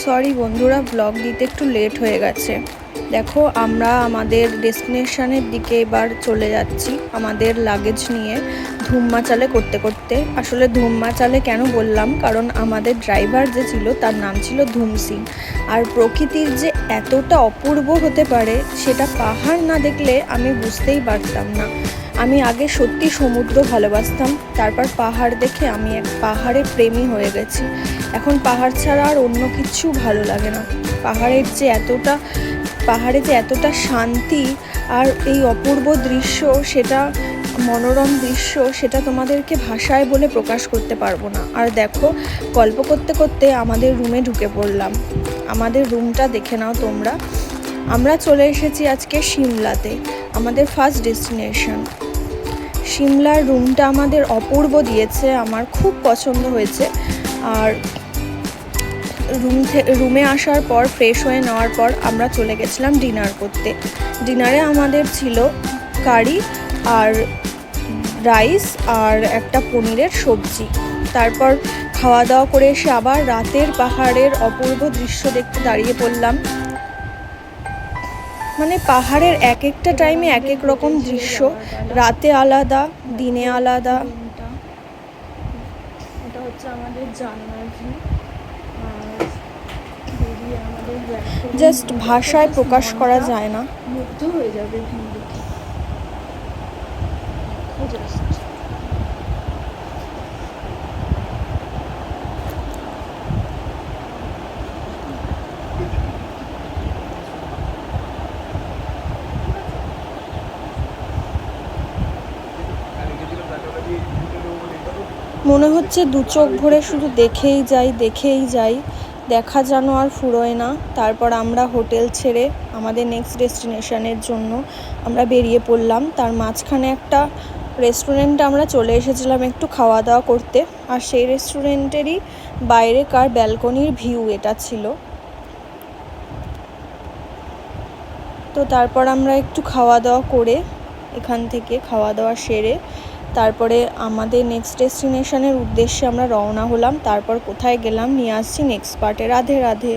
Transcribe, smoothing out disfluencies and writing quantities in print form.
Sorry বন্ধুরা, blog দিতে একটু লেট হয়ে গেছে। দেখো আমরা আমাদের ডেস্টিনেশনের দিকে এবার চলে যাচ্ছি আমাদের লাগেজ নিয়ে ধুমমাচালে করতে করতে। আসলে ধুমমাচালে কেন বললাম, কারণ আমাদের ড্রাইভার যে ছিল তার নাম ছিল ধুম সিং। আর প্রকৃতির যে এতটা অপূর্ব হতে পারে সেটা পাহাড় না দেখলে আমি বুঝতেই পারতাম না। আমি আগে সত্যি সমুদ্র ভালোবাসতাম, তারপর পাহাড় দেখে আমি এক পাহাড়ের প্রেমী হয়ে গেছি। এখন পাহাড় ছাড়া আর অন্য কিছু ভালো লাগে না। পাহাড়ে যে এতটা শান্তি আর এই অপূর্ব দৃশ্য, সেটা মনোরম দৃশ্য, সেটা তোমাদেরকে ভাষায় বলে প্রকাশ করতে পারবো না। আর দেখো, গল্প করতে করতে আমাদের রুমে ঢুকে পড়লাম। আমাদের রুমটা দেখে নাও তোমরা। আমরা চলে এসেছি আজকে সিমলাতে, আমাদের ফার্স্ট ডেস্টিনেশন। সিমলার রুমটা আমাদের অপূর্ব দিয়েছে, আমার খুব পছন্দ হয়েছে। আর রুমে আসার পর ফ্রেশ হয়ে নেওয়ার পর আমরা চলে গেছিলাম ডিনার করতে। ডিনারে আমাদের ছিল কারি আর রাইস আর একটা পনিরের সবজি। তারপর খাওয়া দাওয়া করে এসে আবার রাতের পাহাড়ের অপূর্ব দৃশ্য দেখতে দাঁড়িয়ে পড়লাম। মানে পাহাড়ের এক একটা টাইমে এক এক রকম দৃশ্য, রাতে আলাদা, দিনে আলাদা। এটা হচ্ছে আমাদের জানলার ভিউ। জাস্ট ভাষায় প্রকাশ করা যায় না, মুগ্ধ হয়ে যাবে ভিউ দেখে। মনে হচ্ছে দু চোখ ভরে শুধু দেখেই যাই, দেখা যেন আর ফুরোয় না। তারপর আমরা হোটেল ছেড়ে আমাদের নেক্সট ডেস্টিনেশনের জন্য আমরা বেরিয়ে পড়লাম। তার মাঝখানে একটা রেস্টুরেন্টে আমরা চলে এসেছিলাম একটু খাওয়া দাওয়া করতে। আর সেই রেস্টুরেন্টেরই বাইরেকার ব্যালকনির ভিউ এটা ছিল। তো তারপর আমরা একটু খাওয়া দাওয়া করে, এখান থেকে খাওয়া দাওয়া সেরে তারপরে আমাদের নেক্সট ডেস্টিনেশনের উদ্দেশ্যে আমরা রওনা হলাম। তারপর কোথায় গেলাম নিয়ে আসছি নেক্সট পার্টে। রাধে রাধে।